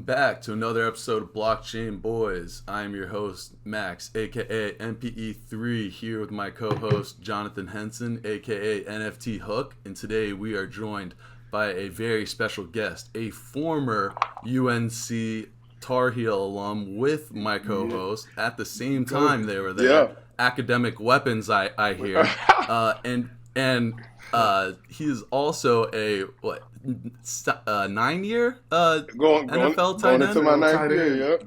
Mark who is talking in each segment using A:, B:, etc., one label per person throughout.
A: back to another episode of Blockchain Boys. I am your host, Max, aka MPE3, here with my co-host, Jonathan Henson, aka NFT Hook. And today we are joined by a very special guest, a former UNC Tar Heel alum with my co-host. At the same time they were there.
B: Yeah.
A: Academic weapons, I hear. And he is also a 9-year NFL tight end.
B: Going into my 9th year, yep.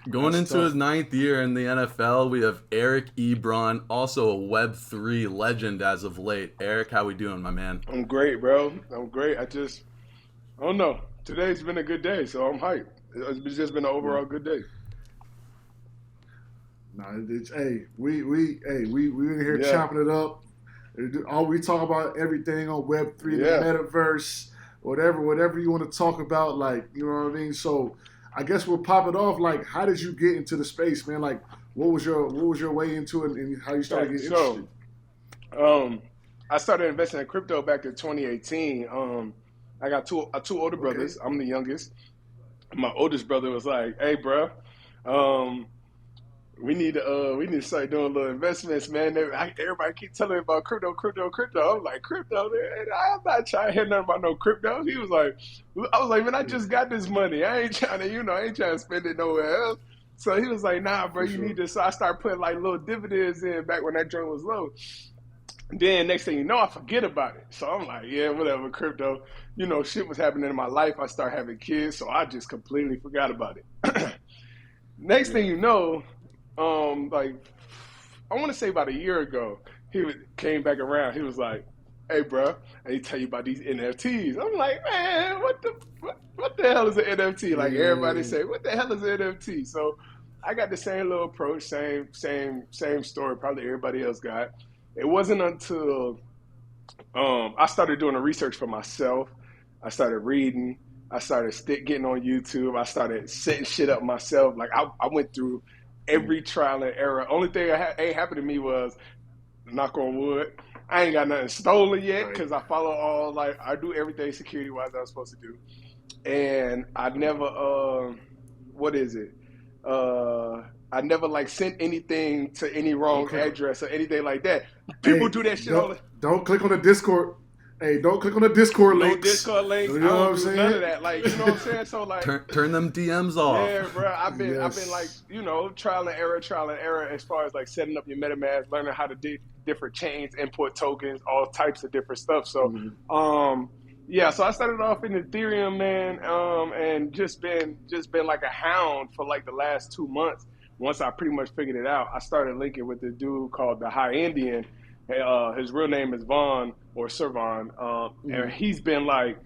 A: Going into his 9th year in the NFL, we have Eric Ebron, also a Web3 legend as of late. Eric, how we doing, my man?
B: I'm great, bro. I'm great. I don't know. Today's been a good day, so I'm hyped. It's just been an overall good day.
C: We in here chopping it up. We talk about everything on Web3, the metaverse, whatever you want to talk about, like, you know what I mean? So I guess we'll pop it off. Like, how did you get into the space, man? Like, what was your way into it and how you started getting interested?
B: I started investing in crypto back in 2018. I got two older brothers. I'm the youngest. My oldest brother was like, "Hey, bro, we need to start doing little investments, man. Everybody keep telling me about crypto. I'm like, crypto? Man, I'm not trying to hear nothing about no crypto." I was like, man, I just got this money. I ain't trying to spend it nowhere else. So he was like, nah, bro, you need to. So I started putting like little dividends in back when that joint was low. Then next thing you know, I forget about it. So I'm like, yeah, whatever, crypto. Shit was happening in my life. I started having kids, so I just completely forgot about it. Next thing you know, I want to say about a year ago, came back around. He was like, "Hey, bro, I need to tell you about these NFTs." I'm like, "Man, what the hell is an NFT?" Like everybody say, "What the hell is an NFT?" So I got the same little approach, same story. Probably everybody else got. It wasn't until I started doing the research for myself. I started reading. I started getting on YouTube. I started setting shit up myself. Like I went through every trial and error. Only thing ain't happened to me was, knock on wood, I ain't got nothing stolen yet because I follow I do everything security wise I'm supposed to do. And I never, I never sent anything to any wrong address or anything like that. People do that shit all the time.
C: Don't click on the Discord. Hey, don't click on the Discord links.
B: No Discord links.
C: You know what I'm saying?
B: None of that. Like, you know what I'm saying? So like,
A: turn them DMs off.
B: Yeah, bro. I've been like, trial and error as far as like setting up your MetaMask, learning how to do different chains, import tokens, all types of different stuff. So, so I started off in Ethereum, man, and just been like a hound for like the last 2 months. Once I pretty much figured it out, I started linking with this dude called the High Indian. His real name is Vaughn or Servon, and he's been like,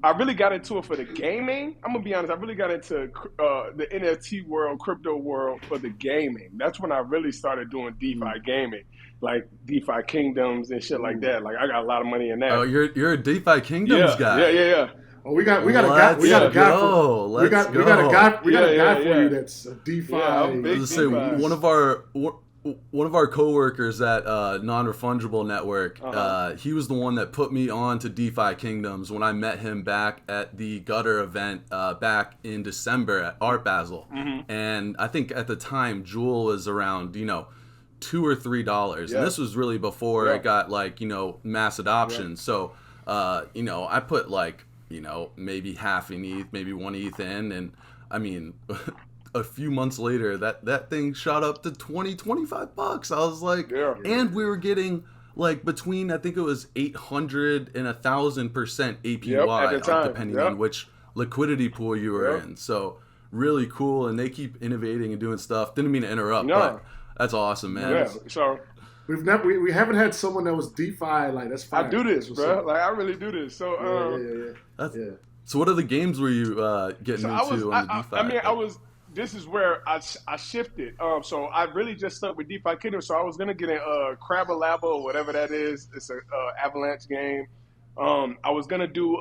B: I really got into it for the gaming. I'm gonna be honest, I really got into the NFT world, crypto world for the gaming. That's when I really started doing DeFi gaming, like DeFi Kingdoms and shit like that. Like I got a lot of money in that.
A: Oh, you're a DeFi Kingdoms guy.
B: Yeah.
C: Oh, we got a guy for you that's a DeFi.
A: One of our coworkers at Non-Refundable Network, he was the one that put me on to DeFi Kingdoms when I met him back at the Gutter event back in December at Art Basel. And I think at the time, Jewel was around, $2 or $3. And this was really before it got mass adoption. So, I put maybe half an ETH, maybe 1 ETH in. And I mean... a few months later, that thing shot up to $25. I was like, and we were getting between, I think it was 800 and 1,000% APY, depending on which liquidity pool you were in. So really cool, and they keep innovating and doing stuff. Didn't mean to interrupt, but that's awesome, man.
B: Yeah, so
C: we haven't had someone that was DeFi that's fine.
B: I do this, bro. Like I really do this. So
A: So what other games were you getting into on the DeFi?
B: This is where I shifted. So I really just stuck with DeFi Kingdom. So I was gonna get in Crabba Labo or whatever that is. It's a Avalanche game. I was gonna do.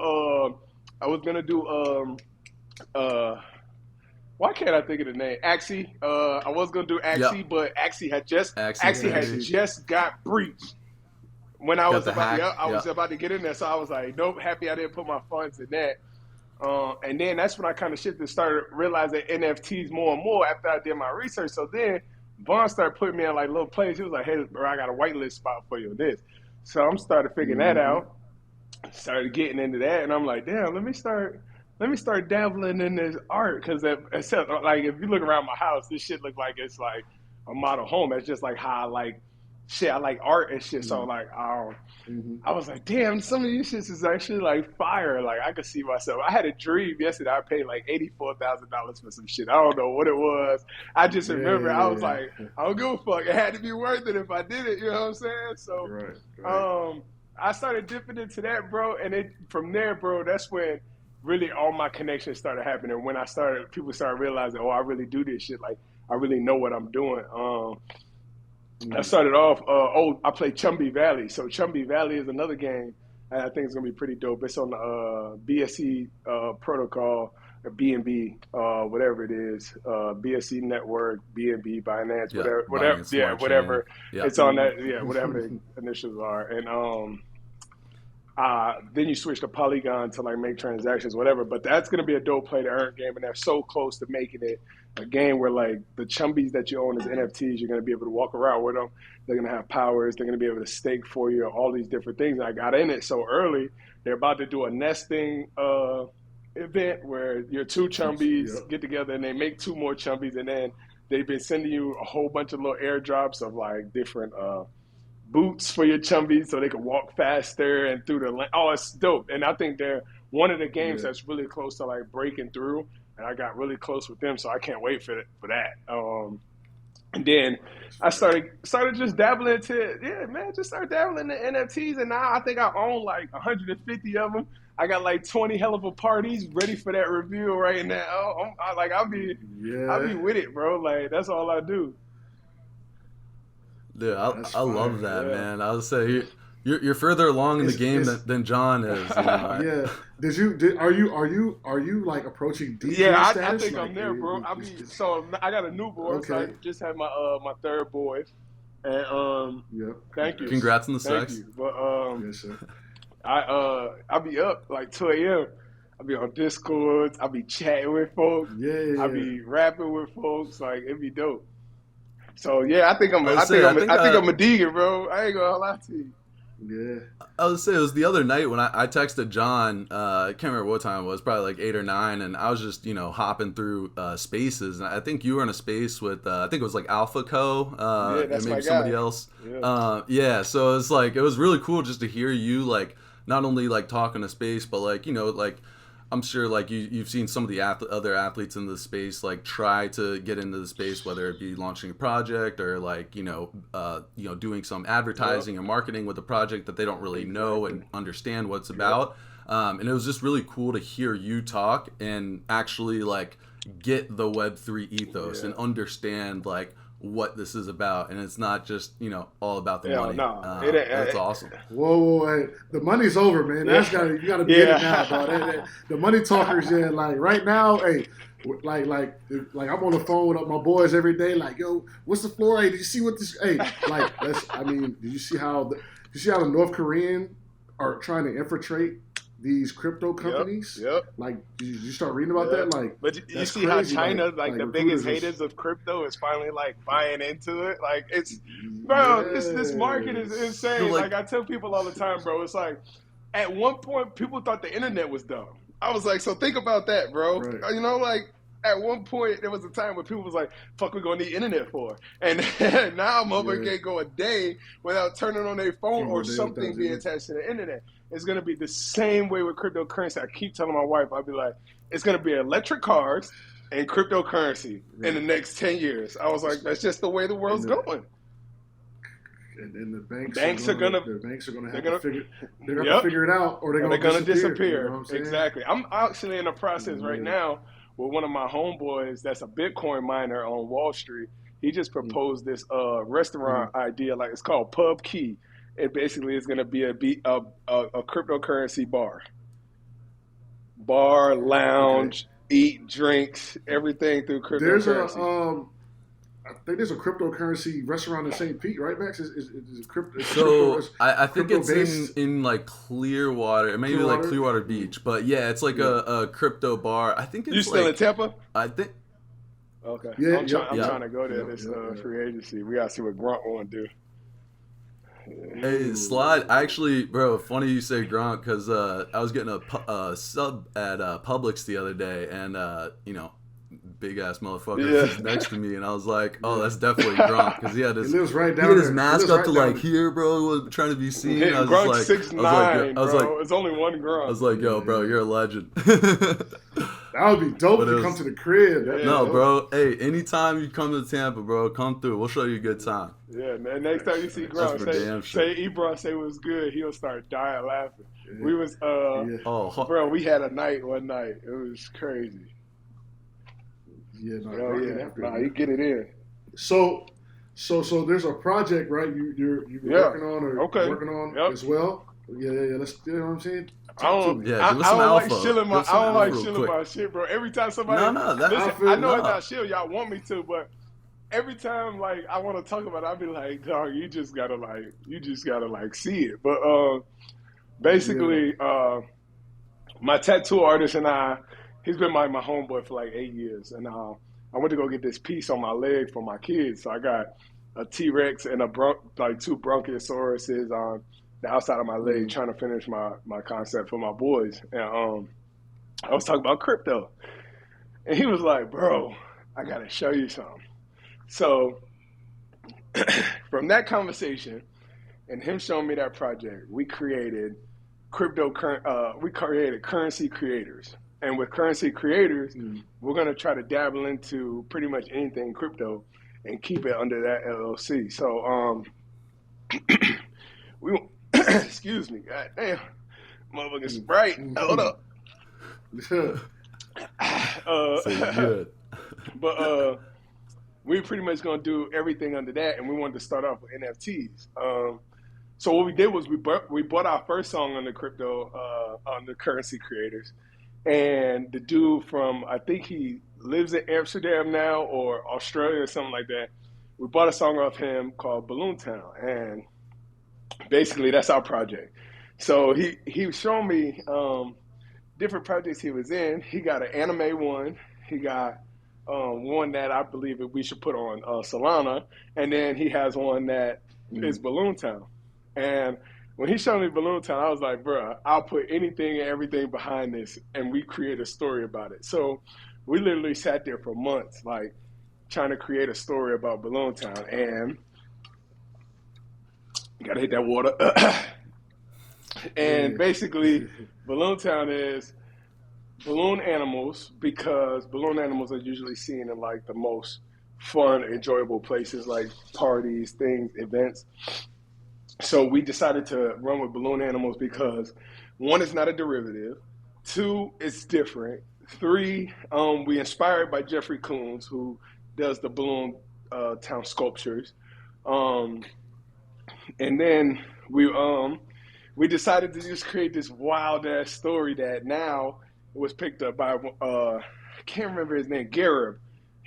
B: Why can't I think of the name? Axie. I was gonna do Axie, but Axie had just got breached when I was about to get in there. So I was like, nope, happy I didn't put my funds in that. And then that's when I kind of shifted, started realizing NFTs more and more after I did my research. So then Vaughn started putting me in like little plays. He was like, hey, bro, I got a whitelist spot for you on this. So I'm started figuring that out. Started getting into that, and I'm like, damn, let me start dabbling in this art, because except like if you look around my house, this shit look like it's like a model home. That's just like how I like shit. I like art and shit. So like, I was like, damn, some of these shits is actually like fire. Like I could see myself. I had a dream yesterday. I paid like $84,000 for some shit. I don't know what it was. I just remember I was like, I don't give a fuck. It had to be worth it if I did it. You know what I'm saying? So, I started dipping into that, bro, and from there, bro, that's when really all my connections started happening. When people started realizing, oh, I really do this shit. Like, I really know what I'm doing. I started off, I played Chumby Valley. So Chumby Valley is another game, and I think it's going to be pretty dope. It's on the BSC protocol, or BNB, whatever it is, BSC Network, BNB, Binance, whatever. Yeah. It's on that, whatever the initials are. And then you switch to Polygon to like make transactions, whatever. But that's going to be a dope play to earn game, and they're so close to making it a game where like the chumbies that you own as NFTs, you're going to be able to walk around with them. They're going to have powers. They're going to be able to stake for you, all these different things. And I got in it so early. They're about to do a nesting event where your two chumbies get together and they make two more chumbies, and then they've been sending you a whole bunch of little airdrops of like different boots for your chumbies so they can walk faster and through the lane. Oh, it's dope. And I think they're one of the games that's really close to like breaking through, and I got really close with them, so I can't wait for that. And then I started just dabbling into just started dabbling in NFTs, and now I think I own like 150 of them. I got like 20 hell of a parties ready for that review right now. I'll be with it, bro. Like that's all I do.
A: Dude, I love that, man. I would say you're further along in the game than John is. You know?
C: Are you like approaching DJ status?
B: I think I'm there, bro. So I got a new boy. Okay. So I just had my third boy, and thank you.
A: Congrats on the sex.
B: Thank you. But yes, sir. I'll be up like 2 a.m. I'll be on Discord. I'll be chatting with folks. I'll be rapping with folks. Like it'd be dope. So I think I'm a digger, bro. I ain't gonna lie to you.
A: Yeah. I would say it was the other night when I texted John. I can't remember what time it was, probably like 8 or 9, and I was just hopping through spaces, and I think you were in a space with I think it was like Alpha Co.
B: That's
A: and maybe
B: my
A: somebody
B: guy.
A: else. So it's like it was really cool just to hear you like not only like talking to space, but like like. I'm sure like you've seen some of the other athletes in the space like try to get into the space, whether it be launching a project or like doing some advertising or marketing with a project that they don't really know and understand what it's about. And it was just really cool to hear you talk and actually like get the Web3 ethos and understand like what this is about, and it's not just all about the money. That's awesome.
C: Whoa, hey. The money's over, man. You gotta be in it now, bro. The money talkers, like right now, hey, like I'm on the phone with my boys every day. Like, yo, what's the floor? Hey, did you see what this? Hey, like did you see how the North Korean are trying to infiltrate these crypto companies? Like, did you start reading about that? Like,
B: but you see crazy. How China, like the biggest haters of crypto, is finally like buying into it. Like, it's this market is insane. Like I tell people all the time, bro. It's like at one point people thought the internet was dumb. I was like, so think about that, bro. Right. Like at one point there was a time where people was like, fuck we gonna need internet for? And now motherfucker can't go a day without turning on their phone or something being attached to the internet. It's going to be the same way with cryptocurrency. I keep telling my wife, I'll be like, it's going to be electric cars and cryptocurrency in the next 10 years. I was like, that's just the way the world's going.
C: And the banks are going to have to figure it out, or they're going to
B: disappear.
C: You know what I'm
B: Exactly. I'm actually in the process right now with one of my homeboys that's a Bitcoin miner on Wall Street. He just proposed this restaurant idea, like it's called Pub Key. It basically is going to be a cryptocurrency bar, lounge, eat, drinks, everything through cryptocurrency.
C: I think there's a cryptocurrency restaurant in St. Pete, right, Max? Is crypto?
A: So I think it's
C: based?
A: in like Clearwater, maybe like Clearwater Beach, but yeah, it's like a crypto bar. I think it's
B: you still in Tampa?
A: I think.
B: Okay.
C: Yeah,
B: I'm trying to go there this free agency. We gotta see what Grunt want to do.
A: Hey, Slide. Actually, bro, funny you say Gronk because I was getting a sub at Publix the other day, and big ass motherfucker was next to me, and I was like, "Oh, that's definitely Gronk," because he had his mask up to like here, bro. He wasn't trying to be seen. I was
B: Grunk's
A: like,
B: 6'9", bro. It's only one Gronk.
A: I was like, "Yo, bro, you're a legend."
C: That would be dope to come to the crib.
A: No, bro. Hey, anytime you come to Tampa, bro, come through. We'll show you a good time.
B: Yeah, man. Next time you see Gronk, say Ebron say it was good. He'll start dying laughing. Yeah. We was bro. We had a night one night. It was crazy.
C: Yeah,
B: you get it in.
C: So there's a project, right? You're working on as well. Yeah. Let's, you know what I'm saying?
B: I don't like shilling my shit, bro. Every time somebody, I know it's not shill. Y'all want me to, but every time like I want to talk about it, I'll be like, dog, you just gotta see it. But basically, my tattoo artist and he's been my homeboy for like 8 years, and I went to go get this piece on my leg for my kids. So I got a T-Rex and two Bronchiosauruses on the outside of my leg, trying to finish my concept for my boys. And I was talking about crypto, and he was like, "Bro, I gotta show you something." So from that conversation and him showing me that project, we created currency creators. And with currency creators, we're going to try to dabble into pretty much anything crypto and keep it under that LLC. So, excuse me, god damn, motherfucking Sprite, hold up.
A: Good.
B: But we pretty much going to do everything under that, and we wanted to start off with NFTs. So what we did was we bought our first song on the crypto, on the currency creators. And the dude from, I think he lives in Amsterdam now or Australia or something like that. We bought a song off him called Balloontown. And basically that's our project. So he was showing me different projects he was in. He got an anime one. He got one that I believe we should put on Solana. And then he has one that is Balloontown. And when he showed me Balloontown, I was like, bro, I'll put anything and everything behind this, and we create a story about it. So we literally sat there for months, like, trying to create a story about Balloontown. And you got to hit that water. And basically, Balloontown is balloon animals, because balloon animals are usually seen in, like, the most fun, enjoyable places, like parties, things, events. So we decided to run with balloon animals because, one, it's not a derivative. 2, it's different. 3, we inspired by Jeffrey Koons, who does the balloon town sculptures. And then we decided to just create this wild ass story that now was picked up by I can't remember his name, Garib.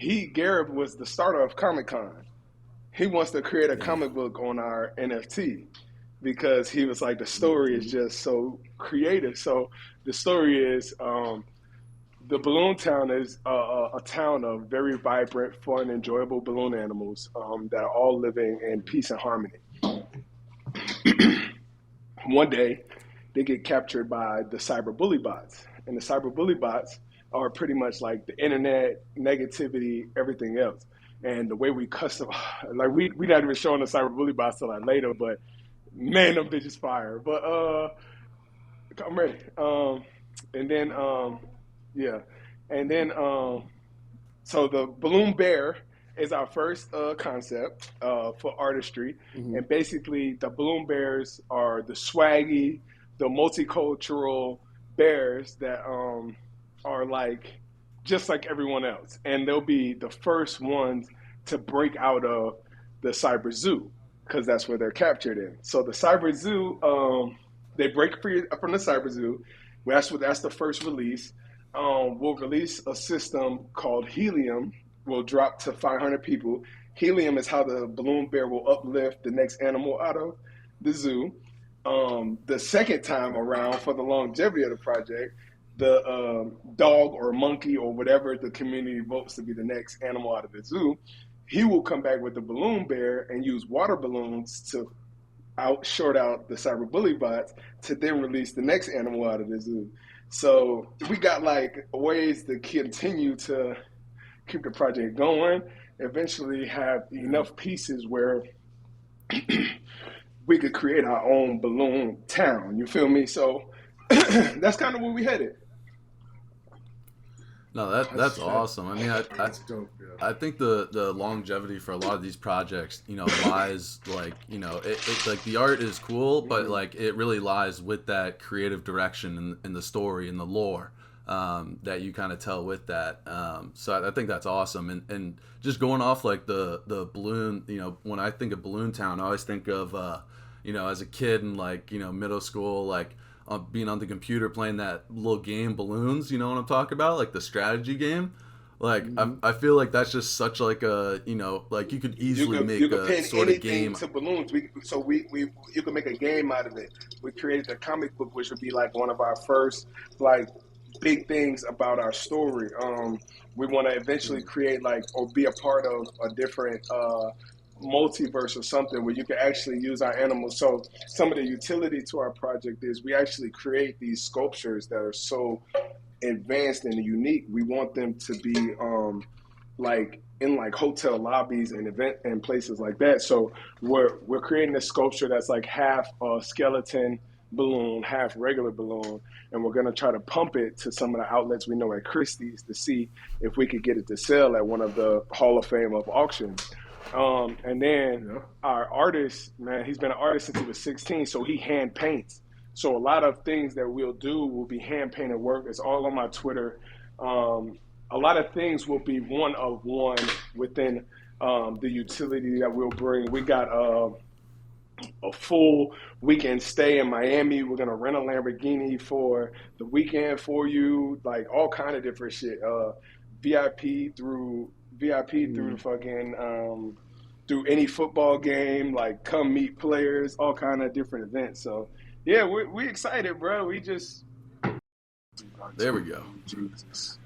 B: Garib was the starter of Comic-Con. He wants to create a comic book on our NFT because he was like, the story is just so creative. So the story is the Balloontown is a town of very vibrant, fun, enjoyable balloon animals that are all living in peace and harmony. One day, they get captured by the cyber bully bots. And the cyber bully bots are pretty much like the internet, negativity, everything else. And the way we custom, like we not even showing the cyber bully bots till like later, but man, them bitches fire. But I'm ready. So the balloon bear is our first concept for artistry, and basically the balloon bears are the swaggy, the multicultural bears that are like just like everyone else, and they'll be the first ones to break out of the cyber zoo because that's where they're captured in. So the cyber zoo, they break free from the cyber zoo. That's the first release. We'll release a system called Helium. We'll drop to 500 people. Helium is how the balloon bear will uplift the next animal out of the zoo. The second time around, for the longevity of the project, the dog or monkey or whatever the community votes to be the next animal out of the zoo, he will come back with the balloon bear and use water balloons to short out the cyberbully bots to then release the next animal out of the zoo. So we got like ways to continue to keep the project going, eventually have enough pieces where we could create our own balloon town. You feel me? So that's kind of where we headed.
A: No, that's awesome. I mean,
C: that's dope. Yeah.
A: I think the longevity for a lot of these projects, lies like, it like the art is cool, but like it really lies with that creative direction and the story and the lore that you kind of tell with that. So I think that's awesome. And just going off like the balloon, when I think of Balloontown, I always think of, as a kid in like, middle school, like, being on the computer playing that little game Balloons, you know what I'm talking about, like the strategy game. Like I feel like that's just such like a like you could easily make a sort of game
B: to balloons. You can make a game out of it. We created a comic book, which would be like one of our first like big things about our story. We want to eventually create like or be a part of a different multiverse or something where you can actually use our animals. So some of the utility to our project is we actually create these sculptures that are so advanced and unique. We want them to be like in like hotel lobbies and event and places like that. So we're creating a sculpture that's like half a skeleton balloon, half regular balloon, and we're going to try to pump it to some of the outlets we know at Christie's to see if we could get it to sell at one of the Hall of Fame of auctions. And then our artist, man, he's been an artist since he was 16, so he hand paints. So a lot of things that we'll do will be hand painted work. It's all on my Twitter. A lot of things will be one of one within the utility that we'll bring. We got a full weekend stay in Miami. We're gonna rent a Lamborghini for the weekend for you, like all kind of different shit. VIP through the fucking through any football game, like come meet players, all kind of different events. So yeah, we excited, bro. We just
A: there we go.
B: Jesus.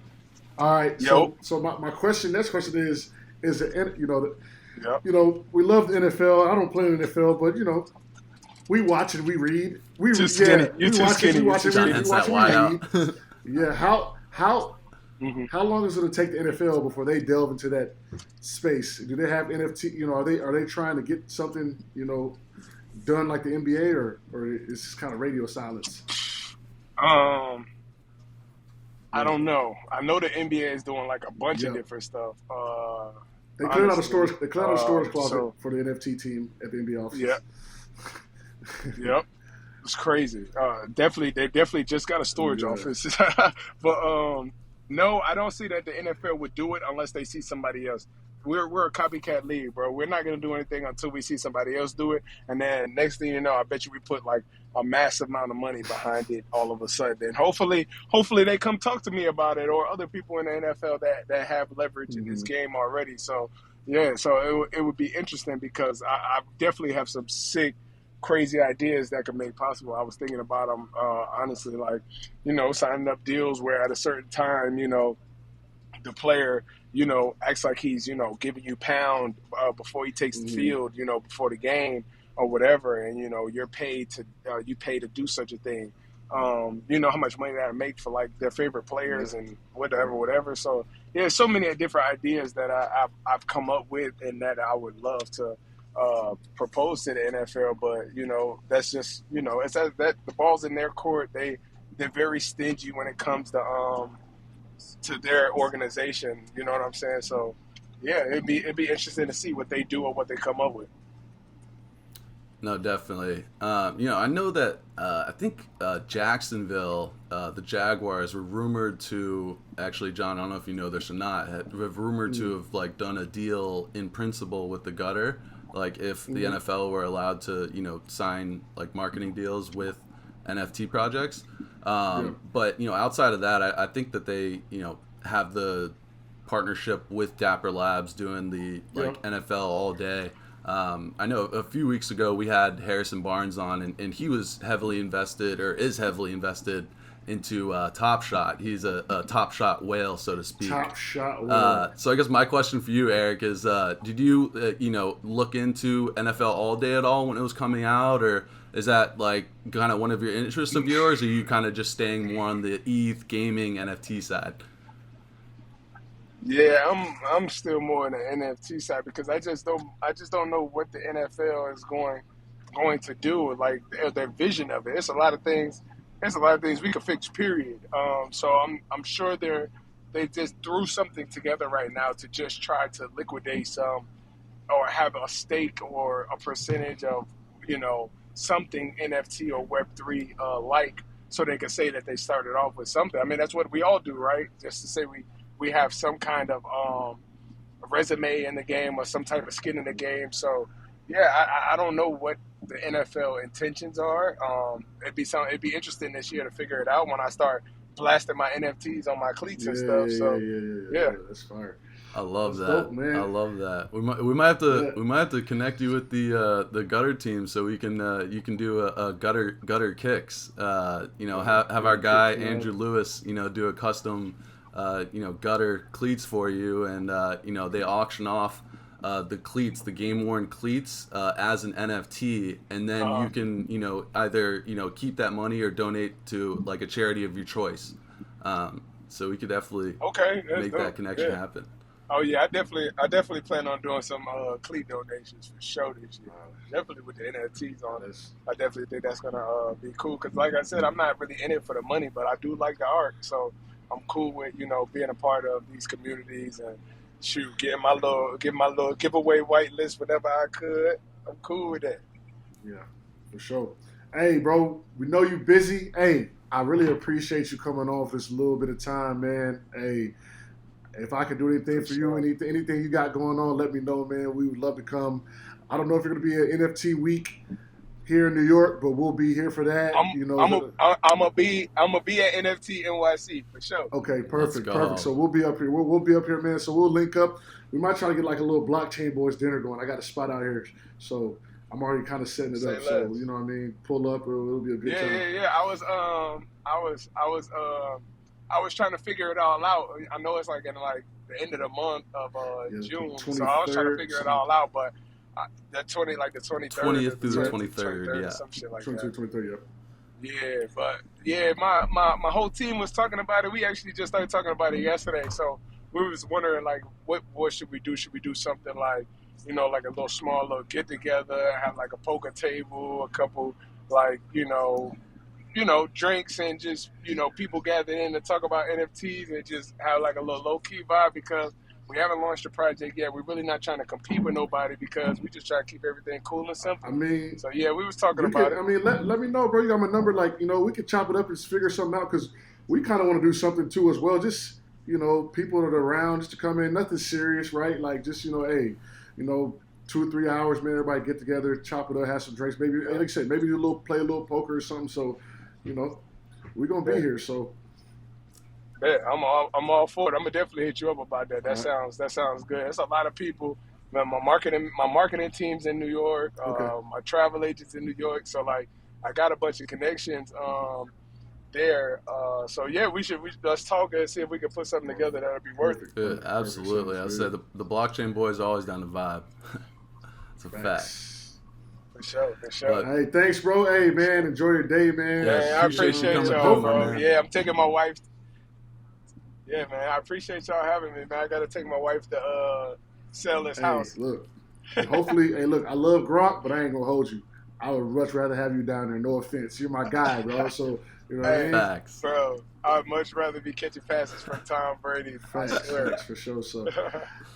C: All right. So my next question is it we love the NFL. I don't play in the NFL, but we watch it, we read. We
B: too skinny. You're too skinny.
C: We watch it, we read. Yeah. How long is it going to take the NFL before they delve into that space? Do they have NFT? Are they trying to get something done like the NBA, or is this kind of radio silence?
B: I don't know. I know the NBA is doing like a bunch of different stuff.
C: They cleared out a storage. They cleared out a storage closet for the NFT team at the NBA office.
B: Yep. It's crazy. They definitely just got a storage office. But no, I don't see that the NFL would do it unless they see somebody else. We're a copycat league, bro. We're not gonna do anything until we see somebody else do it. And then next thing you know, I bet you we put like a massive amount of money behind it all of a sudden. And hopefully they come talk to me about it, or other people in the NFL that have leverage in this game already. So yeah, so it would be interesting because I definitely have some sick, crazy ideas that could make possible. I was thinking about them honestly, like signing up deals where at a certain time, the player, acts like he's, giving you pound before he takes the field, before the game or whatever. And, you're paid to do such a thing. How much money that I make for like their favorite players and whatever. So yeah, so many different ideas that I've come up with and that I would love to propose to the NFL. But, that's just, it's that the ball's in their court. They're very stingy when it comes to their organization. You know what I'm saying? So yeah, it'd be interesting to see what they do or what they come up with.
A: No, definitely. I know that I think Jacksonville, the Jaguars were rumored to actually, John, I don't know if you know this or not, have rumored to have like done a deal in principle with the gutter. Like if the NFL were allowed to, sign like marketing deals with NFT projects. But, outside of that, I think that they, have the partnership with Dapper Labs doing the NFL all day. I know a few weeks ago we had Harrison Barnes on, and he was heavily invested, or is heavily invested, into Top Shot. He's a Top Shot whale, so to speak.
C: Top Shot whale.
A: So I guess my question for you, Eric, is did you look into NFL All Day at all when it was coming out, or is that like kind of one of your interests of yours, or are you kind of just staying more on the ETH gaming NFT side?
B: Yeah, I'm still more on the NFT side because I just don't know what the NFL is going to do, like their vision of it. It's a lot of things. There's a lot of things we could fix. Period. So I'm sure they just threw something together right now to just try to liquidate some, or have a stake or a percentage of something NFT or Web3 like, so they can say that they started off with something. I mean, that's what we all do, right? Just to say we have some kind of resume in the game or some type of skin in the game. So yeah, I don't know what the NFL intentions are. It'd be interesting this year to figure it out when I start blasting my NFTs on my cleats and stuff. So yeah,
C: that's fire.
A: I love
C: that's
A: that.
C: Dope, man.
A: I love that. We might have to connect you with the gutter team so we can you can do a gutter kicks. Have our guy Andrew Lewis do a custom gutter cleats for you, and they auction off the cleats, the game worn cleats, as an NFT, and then you can either keep that money or donate to like a charity of your choice. So we could definitely make that connection happen.
B: Oh yeah, I definitely plan on doing some cleat donations for sure this year. Definitely with the NFTs on it. I definitely think that's gonna be cool because, like I said, I'm not really in it for the money, but I do like the art, so I'm cool with being a part of these communities and getting my little giveaway whitelist whenever I could. I'm cool with that.
C: Yeah, for sure. Hey, bro, we know you're busy. Hey, I really appreciate you coming on for this little bit of time, man. Hey, if I can do anything for you, anything you got going on, let me know, man. We would love to come. I don't know if you're going to be at NFT week here in New York, but we'll be here for that.
B: I'm gonna be at NFT NYC for sure.
C: Okay, perfect. So we'll be up here. We'll be up here, man. So we'll link up. We might try to get like a little blockchain boys dinner going. I got a spot out here, so I'm already kind of setting it up. So you know what I mean. Pull up, it'll be a good time.
B: Yeah. I was trying to figure it all out. I know it's like in like the end of the month of June, so I was trying to figure it all out, but. The 23rd
A: 20th through the 23rd,
B: some shit like
C: 22,
B: that.
C: 23rd,
B: yeah. But yeah, my whole team was talking about it. We actually just started talking about it yesterday. So we was wondering like, what should we do? Should we do something like, like a little small little get together, have like a poker table, a couple like, drinks, and just people gathered in to talk about NFTs and just have like a little low key vibe, because we haven't launched the project yet. We're really not trying to compete with nobody because we just try to keep everything cool and simple.
C: I mean,
B: so yeah, we was talking about it.
C: I mean, let me know, bro. You got my number. Like, we could chop it up and figure something out, because we kind of want to do something too as well. Just, people that are around just to come in. Nothing serious, right? Like, just, hey, 2 or 3 hours, man. Everybody get together, chop it up, have some drinks. Maybe, like I said, maybe play a little poker or something. So, we're gonna be here. So.
B: Yeah, I'm all for it. I'm gonna definitely hit you up about that. That sounds good. It's a lot of people. Man, my marketing team's in New York. My travel agent's in New York. So like, I got a bunch of connections there. So yeah, let's talk and see if we can put something together that'll be worth it.
A: Good, absolutely. I said the blockchain boys are always down to vibe. It's a fact.
B: For sure.
C: Hey, thanks, bro. Hey, man, enjoy your day, man.
B: Yeah, I appreciate y'all, bro. Yeah, I'm taking my wife. Yeah, man, I appreciate y'all having me, man. I got to take my wife to sell this house.
C: Look, hopefully, I love Gronk, but I ain't going to hold you. I would much rather have you down there. No offense. You're my guy, bro. So, what I mean?
A: Facts.
B: Bro, I'd much rather be catching passes from Tom Brady.
C: Facts, for sure. So,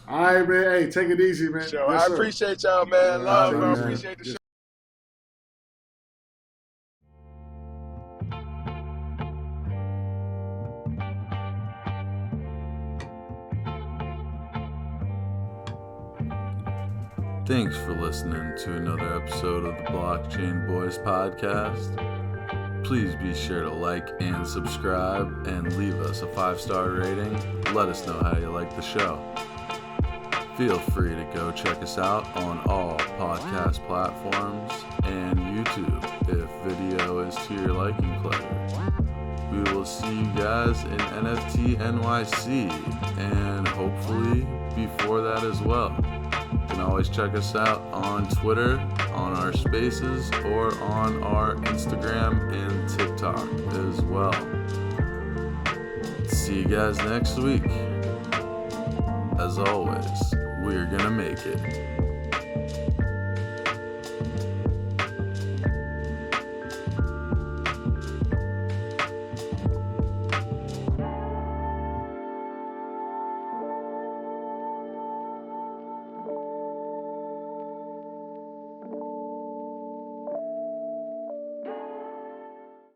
C: all right, man. Hey, take it easy, man.
B: Sure. Yes, I appreciate y'all, man. Love, bro. Appreciate the show.
A: Thanks for listening to another episode of the Blockchain Boys podcast. Please be sure to like and subscribe and leave us a 5-star rating. Let us know how you like the show. Feel free to go check us out on all podcast platforms and YouTube if video is to your liking pleasure. We will see you guys in NFT NYC and hopefully before that as well. You can always check us out on Twitter, on our spaces, or on our Instagram and TikTok as well. See you guys next week. As always, we're gonna make it.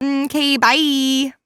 D: Okay, bye.